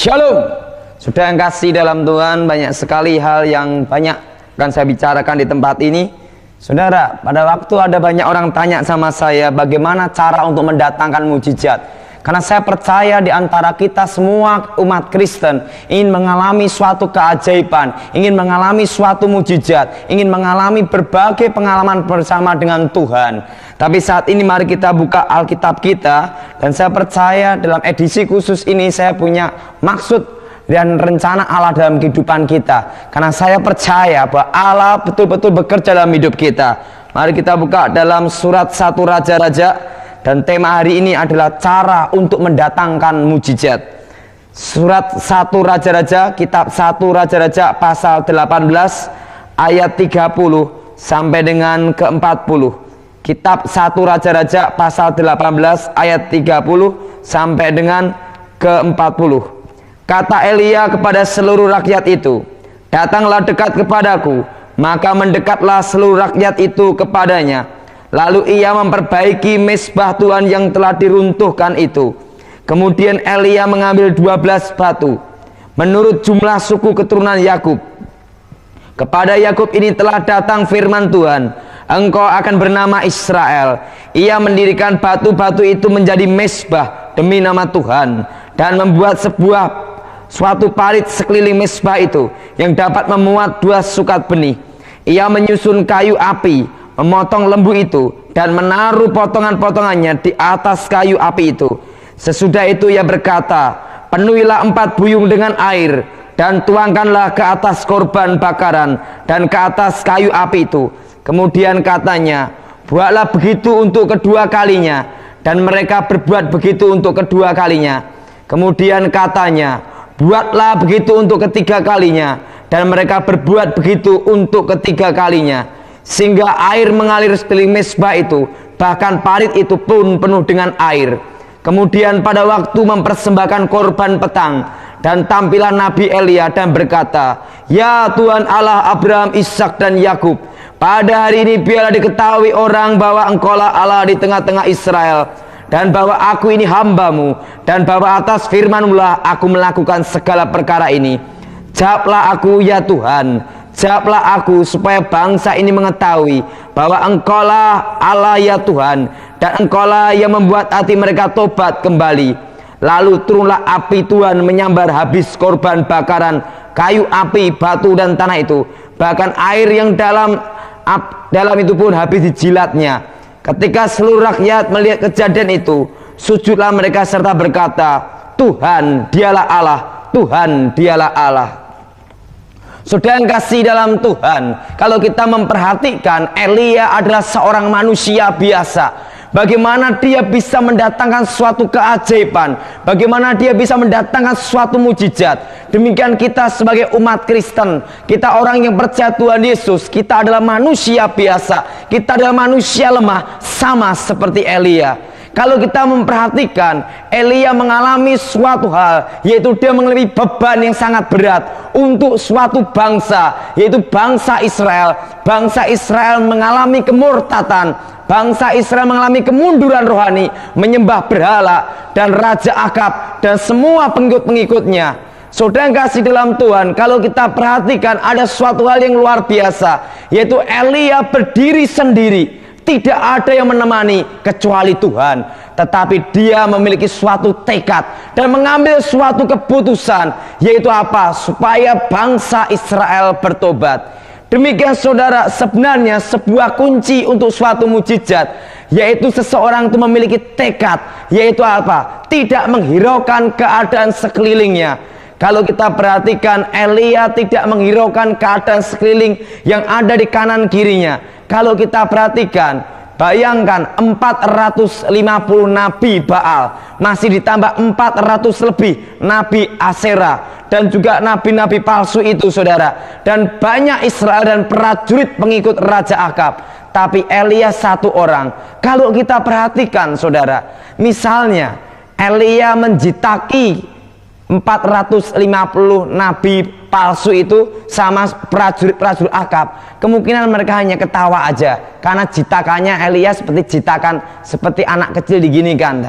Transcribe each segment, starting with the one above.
Shalom. Sudah yang kasih dalam Tuhan, banyak sekali hal yang banyak akan saya bicarakan di tempat ini. Saudara, pada waktu ada banyak orang tanya sama saya bagaimana cara untuk mendatangkan mujizat. Karena saya percaya di antara kita semua umat Kristen ingin mengalami suatu keajaiban, ingin mengalami suatu mujizat, ingin mengalami berbagai pengalaman bersama dengan Tuhan. Tapi saat ini mari kita buka Alkitab kita, dan saya percaya dalam edisi khusus ini saya punya maksud dan rencana Allah dalam kehidupan kita. Karena saya percaya bahwa Allah betul-betul bekerja dalam hidup kita. Mari kita buka dalam surat 1 Raja-Raja. Dan tema hari ini adalah cara untuk mendatangkan mujizat. Surat 1 Raja-Raja, kitab 1 Raja-Raja pasal 18 ayat 30 sampai dengan ke-40. Kitab 1 Raja-Raja pasal 18 ayat 30 sampai dengan ke-40. Kata Elia kepada seluruh rakyat itu, "Datanglah dekat kepadaku." Maka mendekatlah seluruh rakyat itu kepadanya. Lalu ia memperbaiki mezbah Tuhan yang telah diruntuhkan itu. Kemudian Elia mengambil 12 batu menurut jumlah suku keturunan Yakub. Kepada Yakub ini telah datang firman Tuhan, "Engkau akan bernama Israel." Ia mendirikan batu-batu itu menjadi mezbah demi nama Tuhan, dan membuat suatu parit sekeliling mezbah itu yang dapat memuat 2 sukat benih. Ia menyusun kayu api, memotong lembu itu, dan menaruh potongan-potongannya di atas kayu api itu. Sesudah itu ia berkata, "Penuhilah 4 buyung dengan air, dan tuangkanlah ke atas korban bakaran dan ke atas kayu api itu." Kemudian katanya, "Buatlah begitu untuk kedua kalinya." Dan mereka berbuat begitu untuk kedua kalinya. Kemudian katanya, "Buatlah begitu untuk ketiga kalinya." Dan mereka berbuat begitu untuk ketiga kalinya. Sehingga air mengalir sekeliling mezbah itu, bahkan parit itu pun penuh dengan air. Kemudian pada waktu mempersembahkan korban petang, dan tampillah Nabi Elia dan berkata, "Ya Tuhan Allah Abraham, Ishak dan Yakub, pada hari ini biarlah diketahui orang bahwa Engkaulah Allah di tengah-tengah Israel, dan bahwa aku ini hambamu, dan bahwa atas firman-Mu aku melakukan segala perkara ini. Jawablah aku ya Tuhan, jawablah aku, supaya bangsa ini mengetahui bahwa Engkaulah Allah ya Tuhan, dan Engkaulah yang membuat hati mereka tobat kembali." Lalu turunlah api Tuhan menyambar habis korban bakaran, kayu api, batu dan tanah itu. Bahkan air yang dalam itu pun habis dijilatnya. Ketika seluruh rakyat melihat kejadian itu, sujudlah mereka serta berkata, "Tuhan dialah Allah, Tuhan dialah Allah." Saudara yang kasih dalam Tuhan, kalau kita memperhatikan, Elia adalah seorang manusia biasa. Bagaimana dia bisa mendatangkan suatu keajaiban, bagaimana dia bisa mendatangkan suatu mujizat. Demikian kita sebagai umat Kristen, kita orang yang percaya Tuhan Yesus, kita adalah manusia biasa, kita adalah manusia lemah, sama seperti Elia. Kalau kita memperhatikan, Elia mengalami suatu hal, yaitu dia mengalami beban yang sangat berat untuk suatu bangsa, yaitu bangsa Israel. Bangsa Israel mengalami kemurtatan, bangsa Israel mengalami kemunduran rohani, menyembah berhala, dan Raja Akab dan semua pengikut-pengikutnya. Saudara yang kasih dalam Tuhan, kalau kita perhatikan ada suatu hal yang luar biasa, yaitu Elia berdiri sendiri. Tidak ada yang menemani kecuali Tuhan. Tetapi dia memiliki suatu tekad dan mengambil suatu keputusan, yaitu apa? Supaya bangsa Israel bertobat. Demikian saudara, sebenarnya sebuah kunci untuk suatu mujizat, yaitu seseorang itu memiliki tekad, yaitu apa? Tidak menghiraukan keadaan sekelilingnya. Kalau kita perhatikan, Elia tidak menghiraukan keadaan sekeliling yang ada di kanan kirinya. Kalau kita perhatikan, bayangkan 450 nabi Baal, masih ditambah 400 lebih nabi Aserah, dan juga nabi-nabi palsu itu saudara, dan banyak Israel dan prajurit pengikut Raja Akab. Tapi Elia satu orang. Kalau kita perhatikan saudara, misalnya Elia menjitaki 450 nabi palsu itu sama prajurit-prajurit Akab, kemungkinan mereka hanya ketawa aja, karena jitakannya Elia seperti jitakan seperti anak kecil diginikan.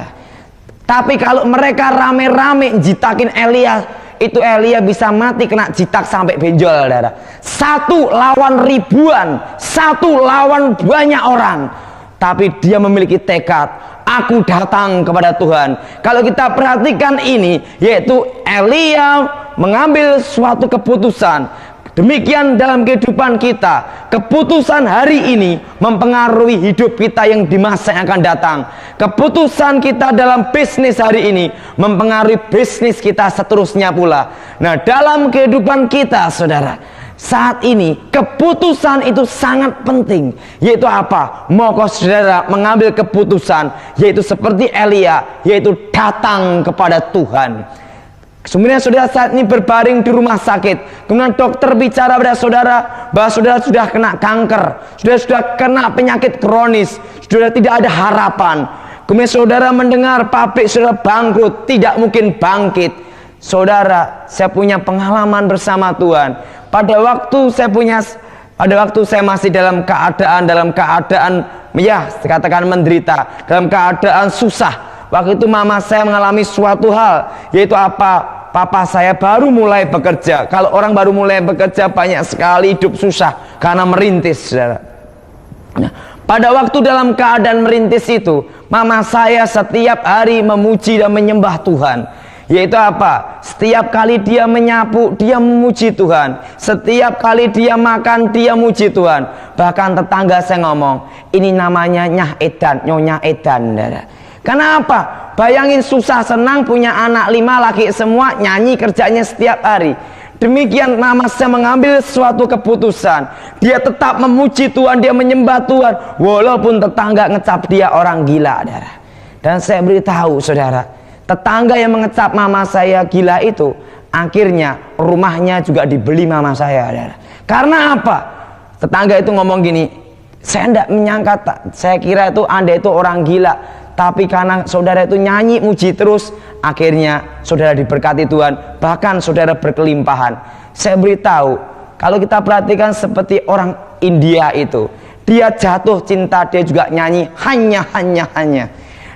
Tapi kalau mereka rame-rame jitakin Elia, itu Elia bisa mati kena jitak sampai benjol, saudara. Satu lawan ribuan, satu lawan banyak orang, tapi dia memiliki tekad, aku datang kepada Tuhan. Kalau kita perhatikan ini, yaitu Elia mengambil suatu keputusan. Demikian dalam kehidupan kita, keputusan hari ini mempengaruhi hidup kita yang di masa yang akan datang. Keputusan kita dalam bisnis hari ini mempengaruhi bisnis kita seterusnya pula. Nah, dalam kehidupan kita, saudara, saat ini keputusan itu sangat penting. Yaitu apa? Maka saudara mengambil keputusan, yaitu seperti Elia, yaitu datang kepada Tuhan. Kemudian saudara saat ini berbaring di rumah sakit, kemudian dokter bicara pada saudara bahwa saudara sudah kena kanker, sudah kena penyakit kronis, sudah tidak ada harapan. Kemudian saudara mendengar pabrik saudara bangkrut, tidak mungkin bangkit. Saudara, saya punya pengalaman bersama Tuhan. Pada waktu saya masih dalam keadaan ya katakan menderita, dalam keadaan susah. Waktu itu mama saya mengalami suatu hal, yaitu apa? Papa saya baru mulai bekerja. Kalau orang baru mulai bekerja banyak sekali hidup susah karena merintis, saudara. Nah, pada waktu dalam keadaan merintis itu, mama saya setiap hari memuji dan menyembah Tuhan. Yaitu apa? Setiap kali dia menyapu, dia memuji Tuhan. Setiap kali dia makan, dia muji Tuhan. Bahkan tetangga saya ngomong, ini namanya Nyah Edan, Nyonya Edan, saudara. Kenapa? Bayangin susah senang punya anak 5 laki semua, nyanyi kerjanya setiap hari. Demikian mama saya mengambil suatu keputusan. Dia tetap memuji Tuhan, dia menyembah Tuhan, walaupun tetangga ngecap dia orang gila, saudara. Dan saya beritahu saudara, tetangga yang mengecap mama saya gila itu, akhirnya rumahnya juga dibeli mama saya, saudara. Karena apa? Tetangga itu ngomong gini, saya tidak menyangka, saya kira itu Anda itu orang gila. Tapi karena saudara itu nyanyi muji terus, akhirnya saudara diberkati Tuhan, bahkan saudara berkelimpahan. Saya beritahu, kalau kita perhatikan seperti orang India itu, dia jatuh cinta, dia juga nyanyi hanya.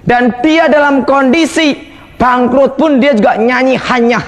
Dan dia dalam kondisi bangkrut pun dia juga nyanyi hanya.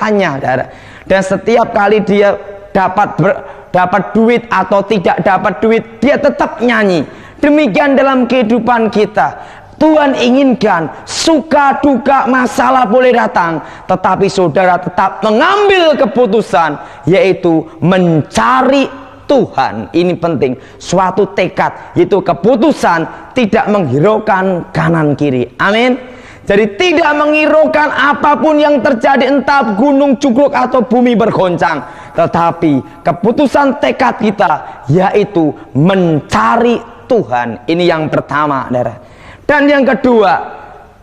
Dan setiap kali dia dapat duit atau tidak dapat duit, dia tetap nyanyi. Demikian dalam kehidupan kita. Tuhan inginkan suka duka masalah boleh datang, tetapi saudara tetap mengambil keputusan, yaitu mencari Tuhan. Ini penting, suatu tekad, yaitu keputusan tidak menghiraukan kanan kiri. Amin. Jadi tidak menghiraukan apapun yang terjadi, entah gunung cukruk atau bumi bergoncang, tetapi keputusan tekad kita yaitu mencari Tuhan. Ini yang pertama, saudara. Dan yang kedua,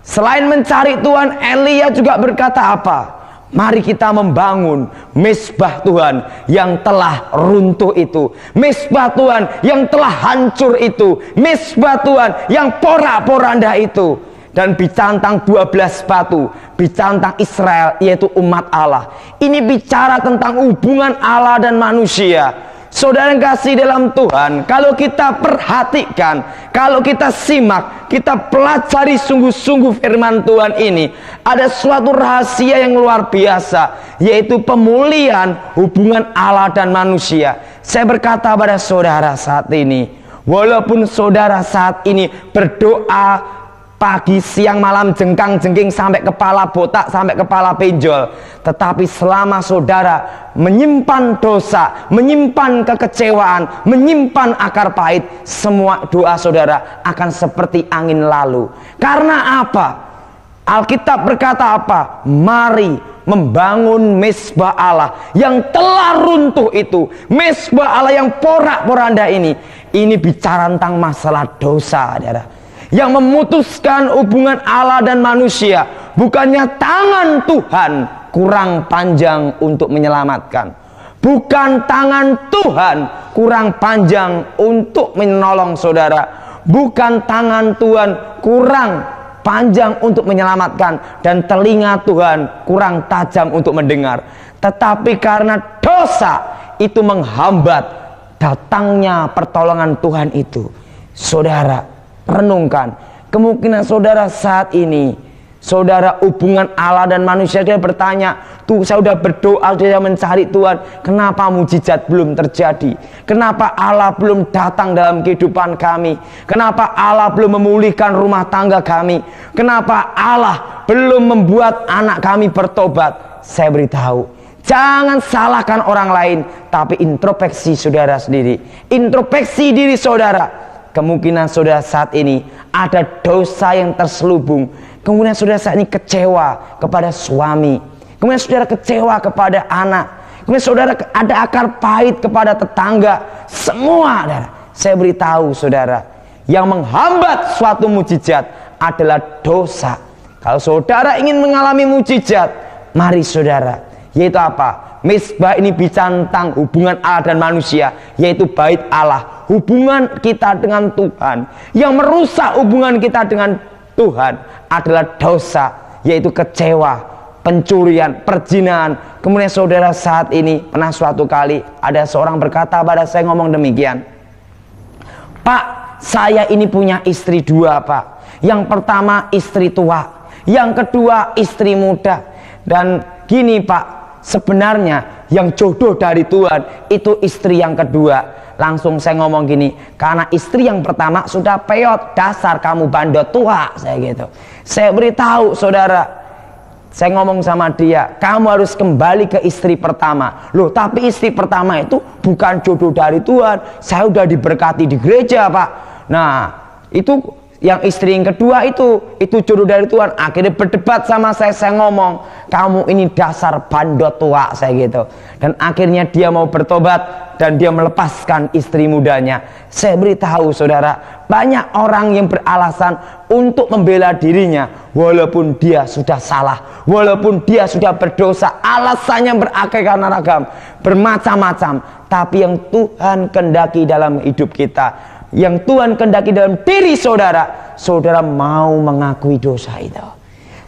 selain mencari Tuhan, Elia juga berkata apa? Mari kita membangun mezbah Tuhan yang telah runtuh itu, mezbah Tuhan yang telah hancur itu, mezbah Tuhan yang porak-poranda itu. Dan bicara tentang 12 batu, bicara tentang Israel, yaitu umat Allah. Ini bicara tentang hubungan Allah dan manusia. Saudara yang kasih dalam Tuhan, kalau kita perhatikan, kalau kita simak, kita pelajari sungguh-sungguh firman Tuhan ini, ada suatu rahasia yang luar biasa, yaitu pemulihan hubungan Allah dan manusia. Saya berkata pada saudara saat ini, walaupun saudara saat ini berdoa pagi, siang, malam, jengkang-jengking sampai kepala botak, sampai kepala benjol, tetapi selama saudara menyimpan dosa, menyimpan kekecewaan, menyimpan akar pahit, semua doa saudara akan seperti angin lalu. Karena apa? Alkitab berkata apa? Mari membangun mezbah Allah yang telah runtuh itu, mezbah Allah yang porak-poranda ini. Ini bicara tentang masalah dosa, saudara, yang memutuskan hubungan Allah dan manusia. Bukannya tangan Tuhan kurang panjang untuk menyelamatkan, bukan tangan Tuhan kurang panjang untuk menolong saudara, bukan tangan Tuhan kurang panjang untuk menyelamatkan, dan telinga Tuhan kurang tajam untuk mendengar, tetapi karena dosa itu menghambat datangnya pertolongan Tuhan itu. Saudara, renungkan, kemungkinan saudara saat ini, saudara hubungan Allah dan manusia, dia bertanya, Tuh saya udah berdoa, saya mencari Tuhan, kenapa mujizat belum terjadi? Kenapa Allah belum datang dalam kehidupan kami? Kenapa Allah belum memulihkan rumah tangga kami? Kenapa Allah belum membuat anak kami bertobat? Saya beritahu, jangan salahkan orang lain, tapi introspeksi saudara sendiri. Introspeksi diri saudara. Kemungkinan saudara saat ini ada dosa yang terselubung. Kemudian saudara saat ini kecewa kepada suami. Kemudian saudara kecewa kepada anak. Kemudian saudara ada akar pahit kepada tetangga. Semua, saya beritahu saudara, yang menghambat suatu mujizat adalah dosa. Kalau saudara ingin mengalami mujizat, mari saudara, yaitu apa? Misbah ini bicara tentang hubungan Allah dan manusia, yaitu bait Allah, hubungan kita dengan Tuhan. Yang merusak hubungan kita dengan Tuhan adalah dosa, yaitu kecewa, pencurian, perzinahan. Kemudian saudara saat ini pernah suatu kali ada seorang berkata pada saya, ngomong demikian, Pak, saya ini punya istri dua, Pak. Yang pertama istri tua, yang kedua istri muda. Dan gini Pak, sebenarnya yang jodoh dari Tuhan itu istri yang kedua. Langsung saya ngomong gini, karena istri yang pertama sudah peyot, dasar kamu bandot tua, saya gitu. Saya beritahu saudara, saya ngomong sama dia, kamu harus kembali ke istri pertama. Loh, tapi istri pertama itu bukan jodoh dari Tuhan, saya udah diberkati di gereja, Pak. Nah, itu yang istri yang kedua itu jodoh dari Tuhan. Akhirnya berdebat sama saya ngomong, kamu ini dasar bandot tua, saya gitu. Dan akhirnya dia mau bertobat dan dia melepaskan istri mudanya. Saya beritahu saudara, banyak orang yang beralasan untuk membela dirinya walaupun dia sudah salah, walaupun dia sudah berdosa. Alasannya beraneka ragam, bermacam-macam. Tapi yang Tuhan kehendaki dalam hidup kita, yang Tuhan kehendaki dalam diri saudara, saudara mau mengakui dosa itu.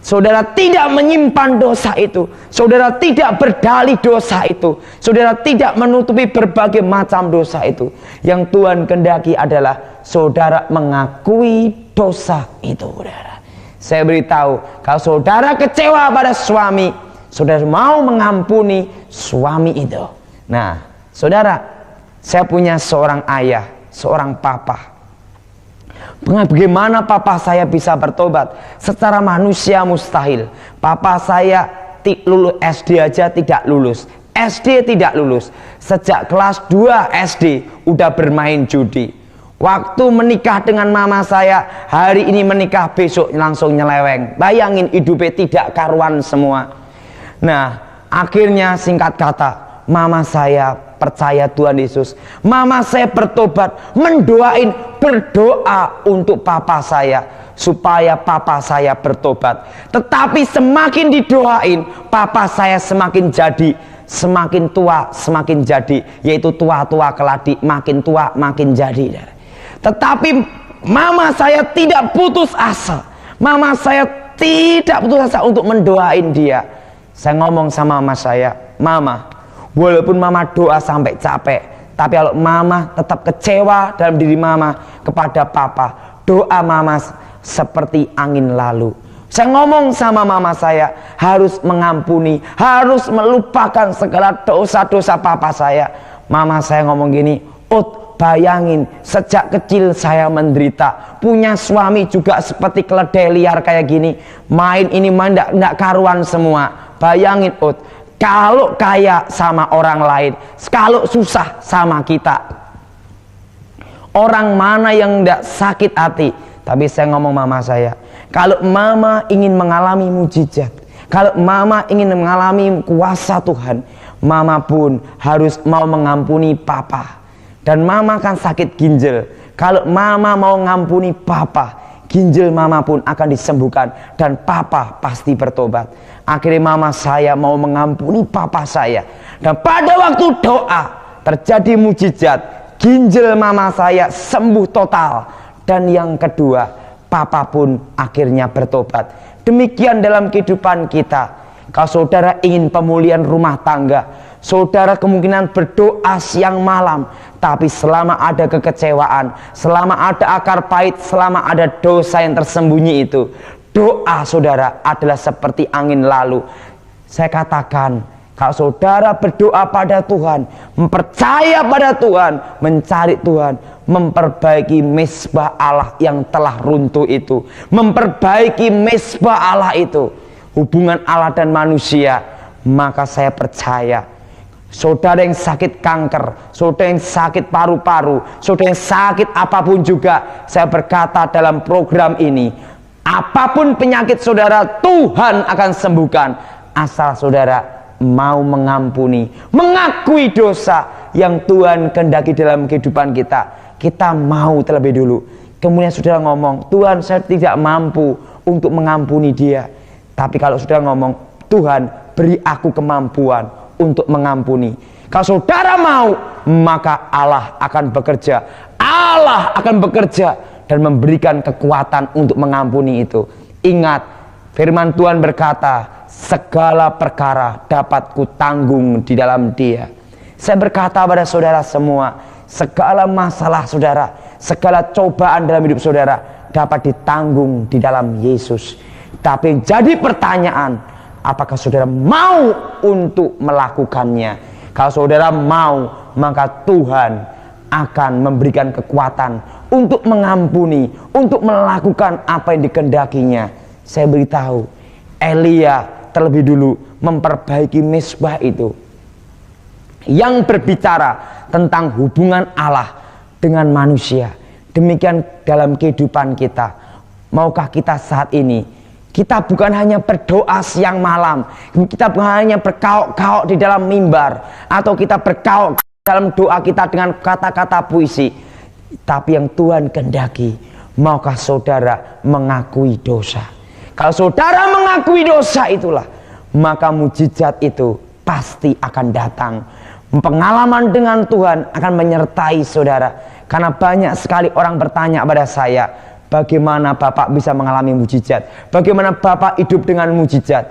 Saudara tidak menyimpan dosa itu. Saudara tidak berdalih dosa itu. Saudara tidak menutupi berbagai macam dosa itu. Yang Tuhan kehendaki adalah saudara mengakui dosa itu, saudara. Saya beritahu, kalau saudara kecewa pada suami, saudara mau mengampuni suami itu. Nah, saudara, saya punya seorang ayah, seorang papa. Bagaimana papa saya bisa bertobat? Secara manusia mustahil. Papa saya lulus SD aja tidak lulus. SD tidak lulus. Sejak kelas 2 SD udah bermain judi. Waktu menikah dengan mama saya, hari ini menikah, besok langsung nyeleweng. Bayangin, hidupnya tidak karuan semua. Nah, akhirnya singkat kata, mama saya percaya Tuhan Yesus. Mama saya bertobat, berdoa untuk papa saya supaya papa saya bertobat. Tetapi semakin didoain, papa saya semakin jadi, semakin tua semakin jadi, yaitu tua-tua keladi, makin tua makin jadi. Tetapi mama saya tidak putus asa. Mama saya tidak putus asa untuk mendoain dia. Saya ngomong sama mama saya, Mama, walaupun mama doa sampai capek, tapi kalau mama tetap kecewa dalam diri mama kepada papa, doa mama seperti angin lalu. Saya ngomong sama mama saya, harus mengampuni, harus melupakan segala dosa-dosa papa saya. Mama saya ngomong gini, bayangin, sejak kecil saya menderita, punya suami juga seperti keledai liar kayak gini, main ini main enggak karuan semua. Bayangin, kalau kaya sama orang lain, kalau susah sama kita. Orang mana yang tidak sakit hati? Tapi saya ngomong mama saya, kalau mama ingin mengalami mujizat, kalau mama ingin mengalami kuasa Tuhan, mama pun harus mau mengampuni papa. Dan mama kan sakit ginjal. Kalau mama mau mengampuni papa, ginjal mama pun akan disembuhkan dan papa pasti bertobat. Akhirnya mama saya mau mengampuni papa saya. Dan pada waktu doa terjadi mujizat. Ginjal mama saya sembuh total. Dan yang kedua, papa pun akhirnya bertobat. Demikian dalam kehidupan kita. Kalau saudara ingin pemulihan rumah tangga, saudara kemungkinan berdoa siang malam, tapi selama ada kekecewaan, selama ada akar pahit, selama ada dosa yang tersembunyi itu, doa saudara adalah seperti angin lalu. Saya katakan, kalau saudara berdoa pada Tuhan, percaya pada Tuhan, mencari Tuhan, memperbaiki mezbah Allah yang telah runtuh itu, memperbaiki mezbah Allah itu, hubungan Allah dan manusia, maka saya percaya, saudara yang sakit kanker, saudara yang sakit paru-paru, saudara yang sakit apapun juga, saya berkata dalam program ini, apapun penyakit saudara, Tuhan akan sembuhkan, asal saudara mau mengampuni, mengakui dosa yang Tuhan kehendaki dalam kehidupan kita. Kita mau terlebih dulu, kemudian saudara ngomong, Tuhan, saya tidak mampu untuk mengampuni dia. Tapi kalau saudara ngomong, Tuhan, beri aku kemampuan untuk mengampuni. Kalau saudara mau, maka Allah akan bekerja. Allah akan bekerja dan memberikan kekuatan untuk mengampuni itu. Ingat, firman Tuhan berkata, segala perkara dapat kutanggung di dalam Dia. Saya berkata pada saudara semua, segala masalah saudara, segala cobaan dalam hidup saudara dapat ditanggung di dalam Yesus. Tapi jadi pertanyaan, apakah saudara mau untuk melakukannya? Kalau saudara mau, maka Tuhan akan memberikan kekuatan untuk mengampuni, untuk melakukan apa yang dikehendakinya. Saya beritahu, Elia terlebih dulu memperbaiki mezbah itu yang berbicara tentang hubungan Allah dengan manusia. Demikian dalam kehidupan kita. Maukah kita saat ini, kita bukan hanya berdoa siang malam, kita bukan hanya berkaok-kaok di dalam mimbar, atau kita berkaok dalam doa kita dengan kata-kata puisi, tapi yang Tuhan kehendaki, maukah saudara mengakui dosa? Kalau saudara mengakui dosa itulah, maka mujizat itu pasti akan datang. Pengalaman dengan Tuhan akan menyertai saudara. Karena banyak sekali orang bertanya pada saya, bagaimana Bapak bisa mengalami mujizat? Bagaimana Bapak hidup dengan mujizat?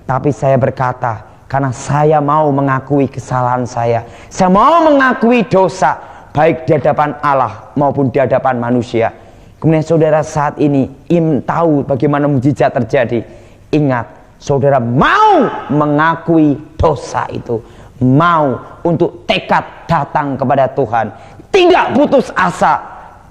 Tapi saya berkata, karena saya mau mengakui kesalahan saya. Saya mau mengakui dosa, baik di hadapan Allah maupun di hadapan manusia. Kemudian saudara saat ini ingin tahu bagaimana mujizat terjadi. Ingat, saudara mau mengakui dosa itu, mau untuk tekad datang kepada Tuhan, tidak putus asa.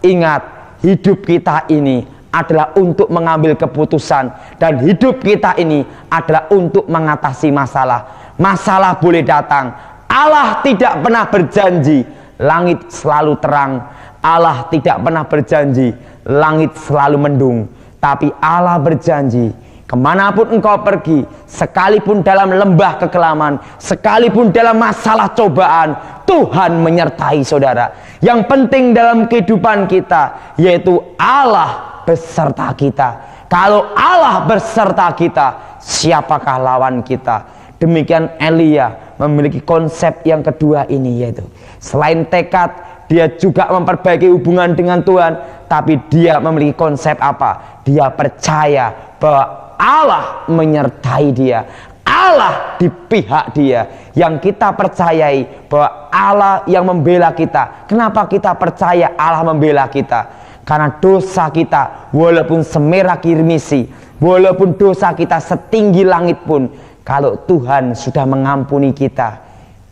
Ingat, hidup kita ini adalah untuk mengambil keputusan, dan hidup kita ini adalah untuk mengatasi masalah. Masalah boleh datang, Allah tidak pernah berjanji langit selalu terang. Allah tidak pernah berjanji langit selalu mendung. Tapi Allah berjanji, kemanapun engkau pergi, sekalipun dalam lembah kekelaman, sekalipun dalam masalah cobaan, Tuhan menyertai saudara. Yang penting dalam kehidupan kita, yaitu Allah beserta kita. Kalau Allah beserta kita, siapakah lawan kita? Demikian Elia memiliki konsep yang kedua ini, yaitu selain tekad, dia juga memperbaiki hubungan dengan Tuhan, tapi dia memiliki konsep apa? Dia percaya bahwa Allah menyertai dia, Allah di pihak dia. Yang kita percayai bahwa Allah yang membela kita. Kenapa kita percaya Allah membela kita? Karena dosa kita walaupun semerah kirmisi, walaupun dosa kita setinggi langit pun, kalau Tuhan sudah mengampuni kita,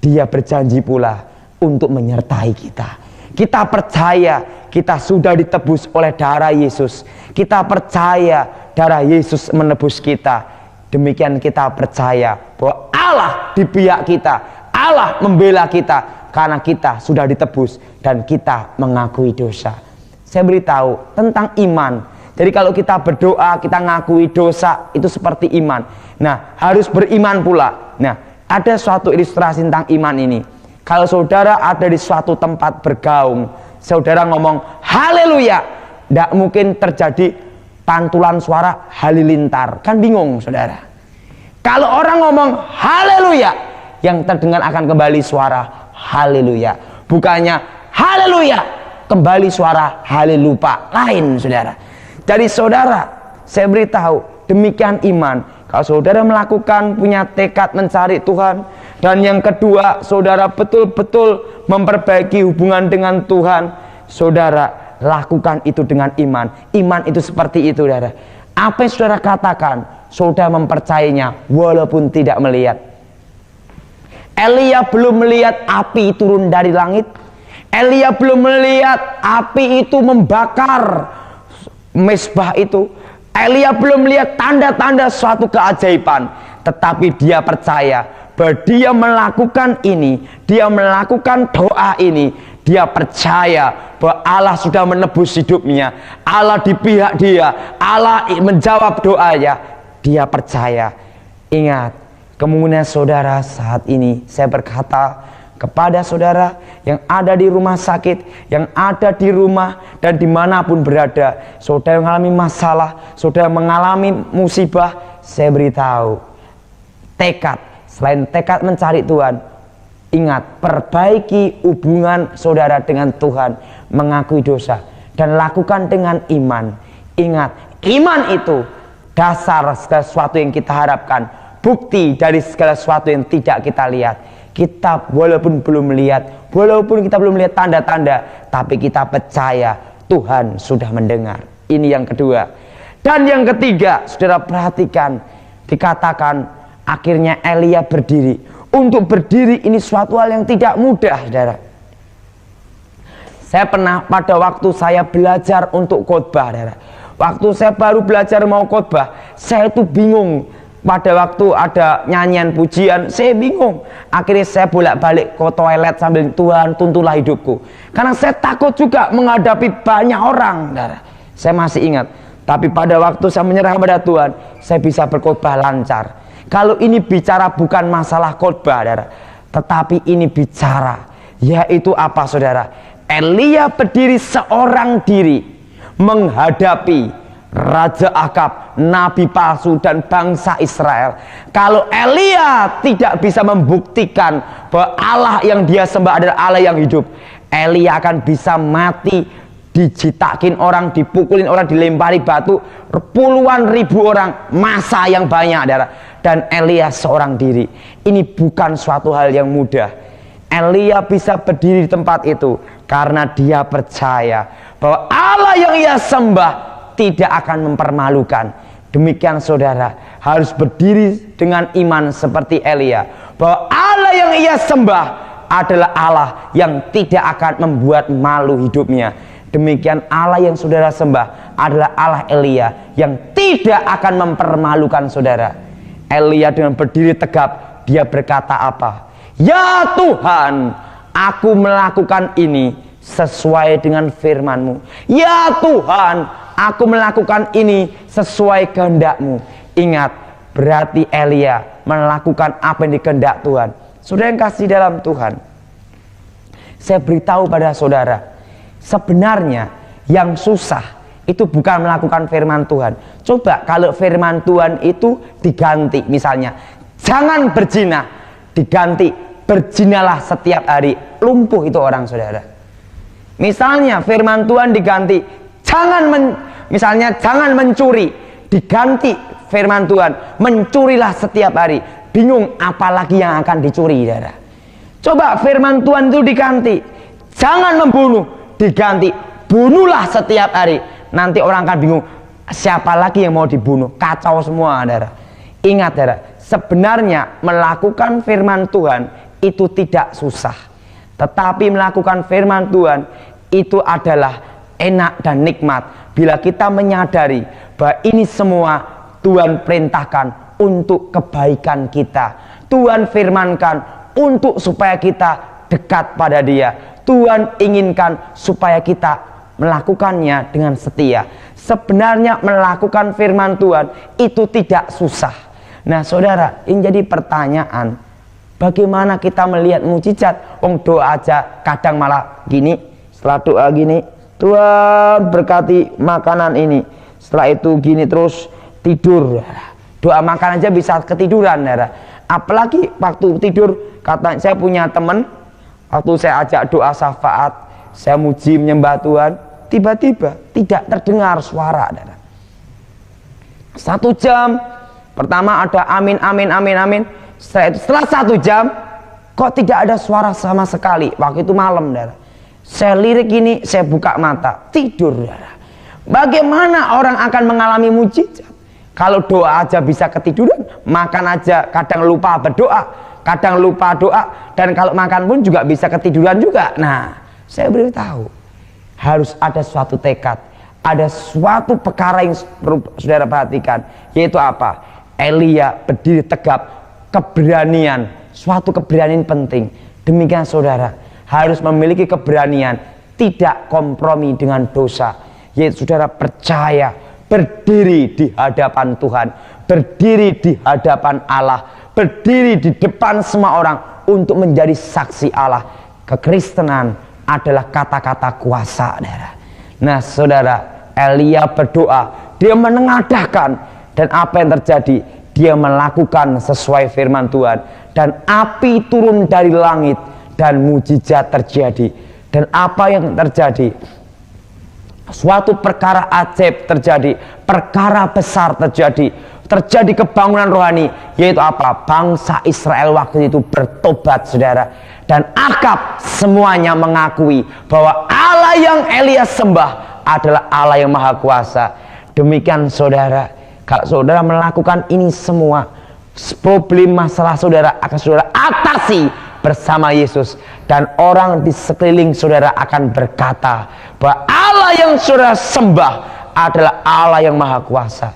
Dia berjanji pula untuk menyertai kita. Kita percaya kita sudah ditebus oleh darah Yesus. Kita percaya darah Yesus menebus kita. Demikian kita percaya bahwa Allah di pihak kita, Allah membela kita, karena kita sudah ditebus dan kita mengakui dosa. Saya beritahu tentang iman. Jadi kalau kita berdoa, kita ngakui dosa, itu seperti iman. Nah, harus beriman pula. Nah, ada suatu ilustrasi tentang iman ini. Kalau saudara ada di suatu tempat bergaung, saudara ngomong haleluya, tidak mungkin terjadi pantulan suara halilintar. Kan bingung saudara. Kalau orang ngomong haleluya, yang terdengar akan kembali suara haleluya. Bukannya haleluya, kembali suara halelupa. Lain saudara. Jadi saudara, saya beritahu, demikian iman. Kalau saudara melakukan, punya tekad mencari Tuhan, dan yang kedua, saudara betul-betul memperbaiki hubungan dengan Tuhan, saudara lakukan itu dengan iman. Iman itu seperti itu, saudara. Apa yang saudara katakan, saudara mempercayainya walaupun tidak melihat. Elia belum melihat api turun dari langit. Elia belum melihat api itu membakar mezbah itu. Elia belum melihat tanda-tanda suatu keajaiban. Tetapi dia percaya bahwa dia melakukan ini, dia melakukan doa ini, dia percaya bahwa Allah sudah menebus hidupnya, Allah di pihak dia, Allah menjawab doanya. Dia percaya. Ingat, kemudian saudara, saat ini saya berkata kepada saudara yang ada di rumah sakit, yang ada di rumah dan dimanapun berada, saudara mengalami masalah, saudara mengalami musibah, saya beritahu, tekad, selain tekad mencari Tuhan, ingat, perbaiki hubungan saudara dengan Tuhan, mengakui dosa, dan lakukan dengan iman. Ingat, iman itu dasar segala sesuatu yang kita harapkan, bukti dari segala sesuatu yang tidak kita lihat. Kita walaupun belum melihat, walaupun kita belum melihat tanda-tanda, tapi kita percaya Tuhan sudah mendengar. Ini yang kedua. Dan yang ketiga, saudara perhatikan, dikatakan akhirnya Elia berdiri. Untuk berdiri ini suatu hal yang tidak mudah, saudara. Saya pernah pada waktu saya belajar untuk khotbah, saudara. Waktu saya baru belajar mau khotbah, saya itu bingung. Pada waktu ada nyanyian pujian, saya bingung. Akhirnya saya bolak-balik ke toilet sambil, Tuhan tuntunlah hidupku. Karena saya takut juga menghadapi banyak orang, saudara. Saya masih ingat. Tapi pada waktu saya menyerah kepada Tuhan, saya bisa berkhotbah lancar. Kalau ini bicara bukan masalah khotbah, saudara, tetapi ini bicara, yaitu apa, saudara? Elia berdiri seorang diri menghadapi Raja Akab, nabi palsu dan bangsa Israel. Kalau Elia tidak bisa membuktikan bahwa Allah yang dia sembah adalah Allah yang hidup, Elia akan bisa mati, dijitakin orang, dipukulin orang, dilempari batu, puluhan ribu orang, masa yang banyak, saudara. Dan Elia seorang diri. Ini bukan suatu hal yang mudah. Elia bisa berdiri di tempat itu karena dia percaya bahwa Allah yang ia sembah tidak akan mempermalukan. Demikian saudara, harus berdiri dengan iman seperti Elia, bahwa Allah yang ia sembah adalah Allah yang tidak akan membuat malu hidupnya. Demikian Allah yang saudara sembah adalah Allah Elia yang tidak akan mempermalukan saudara. Elia dengan berdiri tegap, dia berkata apa? Ya Tuhan, aku melakukan ini sesuai dengan firman-Mu. Ya Tuhan, aku melakukan ini sesuai kehendak-Mu. Ingat, berarti Elia melakukan apa yang dikehendak Tuhan. Saudara yang kasih dalam Tuhan, saya beritahu pada saudara, sebenarnya yang susah itu bukan melakukan firman Tuhan. Coba kalau firman Tuhan itu diganti, misalnya jangan berzina, diganti berzinalah setiap hari, lumpuh itu orang, saudara. Misalnya firman Tuhan diganti misalnya jangan mencuri, diganti firman Tuhan mencurilah setiap hari, bingung apalagi yang akan dicuri, saudara. Coba firman Tuhan itu diganti jangan membunuh, diganti bunuhlah setiap hari, nanti orang akan bingung siapa lagi yang mau dibunuh, kacau semua, saudara. Ingat, saudara, sebenarnya melakukan firman Tuhan itu tidak susah, tetapi melakukan firman Tuhan itu adalah enak dan nikmat bila kita menyadari bahwa ini semua Tuhan perintahkan untuk kebaikan kita. Tuhan firmankan untuk supaya kita dekat pada Dia. Tuhan inginkan supaya kita melakukannya dengan setia. Sebenarnya melakukan firman Tuhan itu tidak susah. Nah saudara, ini jadi pertanyaan, bagaimana kita melihat mujizat? Doa aja kadang malah gini, setelah doa gini, Tuhan berkati makanan ini, setelah itu gini terus tidur. Doa makan aja bisa ketiduran, saudara. Apalagi waktu tidur, kata saya punya teman, waktu saya ajak doa syafaat, saya muji menyembah Tuhan, tiba-tiba tidak terdengar suara, saudara. 1 jam pertama ada amin amin amin amin, setelah 1 jam kok tidak ada suara sama sekali. Waktu itu malam, saudara. Saya lirik ini, saya buka mata, tidur, saudara. Bagaimana orang akan mengalami mujizat? Kalau doa aja bisa ketiduran, makan aja kadang lupa berdoa, kadang lupa doa, dan kalau makan pun juga bisa ketiduran juga. Nah, saya beritahu, harus ada suatu tekad, ada suatu perkara yang saudara perhatikan, yaitu apa? Elia berdiri tegap, keberanian, suatu keberanian penting. Demikian saudara, harus memiliki keberanian, tidak kompromi dengan dosa, yaitu saudara percaya, berdiri di hadapan Tuhan, berdiri di hadapan Allah, berdiri di depan semua orang untuk menjadi saksi Allah. Kekristenan adalah kata-kata kuasa, saudara. Nah, saudara, Elia berdoa, dia menengadahkan, dan apa yang terjadi? Dia melakukan sesuai firman Tuhan, dan api turun dari langit, dan mujizat terjadi. Dan apa yang terjadi? Suatu perkara ajaib terjadi, perkara besar terjadi kebangunan rohani, yaitu apa? Bangsa Israel waktu itu bertobat, saudara, dan Akab semuanya mengakui bahwa Allah yang Elia sembah adalah Allah yang maha kuasa. Demikian saudara, kalau saudara melakukan ini semua, problem masalah saudara akan saudara atasi bersama Yesus, dan orang di sekeliling saudara akan berkata bahwa Allah yang saudara sembah adalah Allah yang maha kuasa.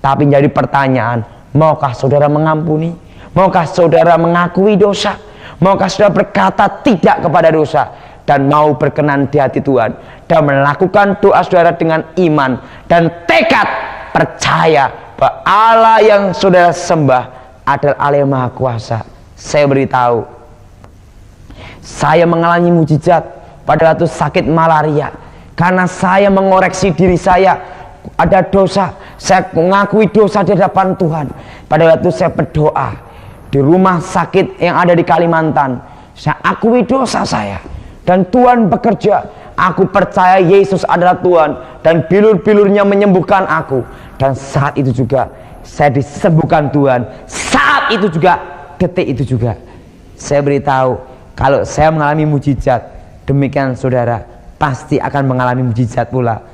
Tapi jadi pertanyaan, maukah saudara mengampuni? Maukah saudara mengakui dosa? Maukah saudara berkata tidak kepada dosa dan mau berkenan di hati Tuhan, dan melakukan doa saudara dengan iman dan tekad percaya bahwa Allah yang saudara sembah adalah Allah yang maha kuasa? Saya beritahu, saya mengalami mujizat pada waktu sakit malaria, karena saya mengoreksi diri saya. Ada dosa, saya mengakui dosa di hadapan Tuhan. Pada waktu saya berdoa di rumah sakit yang ada di Kalimantan, saya akui dosa saya, dan Tuhan bekerja. Aku percaya Yesus adalah Tuhan, dan bilur-bilurnya menyembuhkan aku. Dan saat itu juga saya disembuhkan Tuhan. Saat itu juga, detik itu juga, saya beritahu, kalau saya mengalami mujizat, demikian saudara pasti akan mengalami mujizat pula.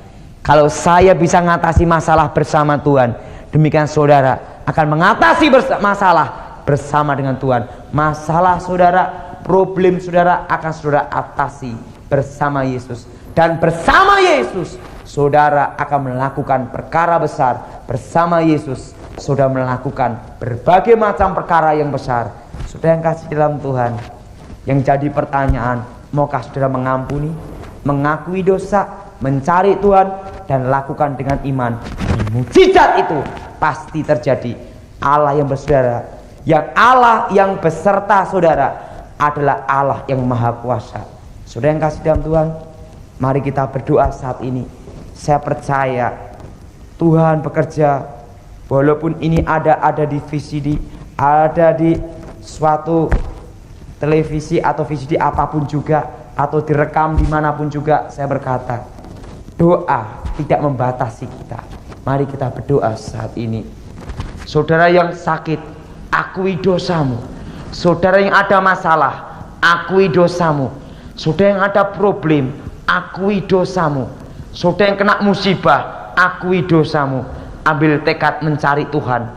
Kalau saya bisa mengatasi masalah bersama Tuhan, demikian saudara akan mengatasi masalah bersama dengan Tuhan. Masalah saudara, problem saudara akan saudara atasi bersama Yesus. Dan bersama Yesus, saudara akan melakukan perkara besar. Bersama Yesus, saudara melakukan berbagai macam perkara yang besar. Saudara yang kasih dalam Tuhan, yang jadi pertanyaan, maukah saudara mengampuni, mengakui dosa, mencari Tuhan, dan lakukan dengan iman? Mujizat itu pasti terjadi. Allah yang bersaudara, Allah yang beserta saudara adalah Allah yang maha kuasa. Saudara yang kasih dalam Tuhan, mari kita berdoa saat ini. Saya percaya Tuhan bekerja, walaupun ini ada di VCD, ada di suatu televisi atau VCD apapun juga, atau direkam dimanapun juga. Saya berkata, doa tidak membatasi kita. Mari kita berdoa saat ini. Saudara yang sakit, akui dosamu. Saudara yang ada masalah, akui dosamu. Saudara yang ada problem, akui dosamu. Saudara yang kena musibah, akui dosamu. Ambil tekad mencari Tuhan,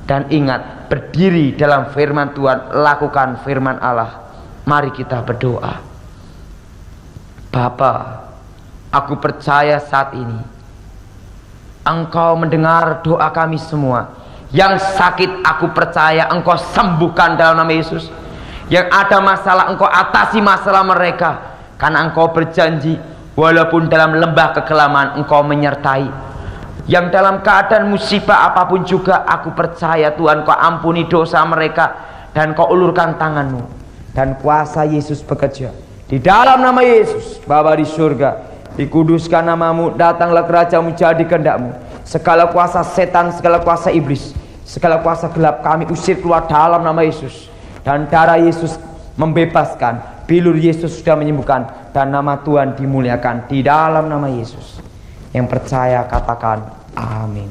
dan ingat, berdiri dalam firman Tuhan, lakukan firman Allah. Mari kita berdoa. Bapa, aku percaya saat ini Engkau mendengar doa kami semua. Yang sakit, aku percaya Engkau sembuhkan dalam nama Yesus. Yang ada masalah, Engkau atasi masalah mereka, karena Engkau berjanji, walaupun dalam lembah kekelaman Engkau menyertai. Yang dalam keadaan musibah apapun juga, aku percaya Tuhan, Kau ampuni dosa mereka, dan Kau ulurkan tangan-Mu, dan kuasa Yesus bekerja. Di dalam nama Yesus, Bapa di surga, dikuduskan namamu, datanglah kerajaanmu, jadi kehendak-Mu. Segala kuasa setan, segala kuasa iblis, segala kuasa gelap kami usir keluar dalam nama Yesus. Dan darah Yesus membebaskan, bilur Yesus sudah menyembuhkan, dan nama Tuhan dimuliakan di dalam nama Yesus. Yang percaya katakan amin.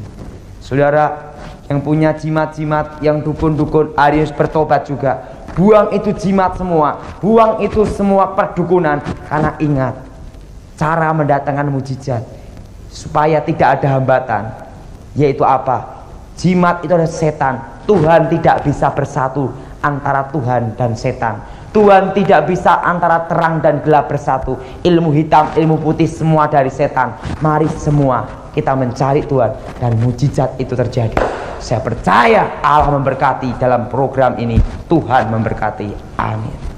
Saudara yang punya jimat-jimat, yang dukun-dukun, hari harus bertobat juga. Buang itu jimat semua, buang itu semua perdukunan, karena ingat cara mendatangkan mujizat supaya tidak ada hambatan, yaitu apa? Jimat itu adalah setan. Tuhan tidak bisa bersatu antara Tuhan dan setan. Tuhan tidak bisa antara terang dan gelap bersatu. Ilmu hitam, ilmu putih, semua dari setan. Mari semua kita mencari Tuhan dan mujizat itu terjadi. Saya percaya Allah memberkati dalam program ini. Tuhan memberkati. Amin.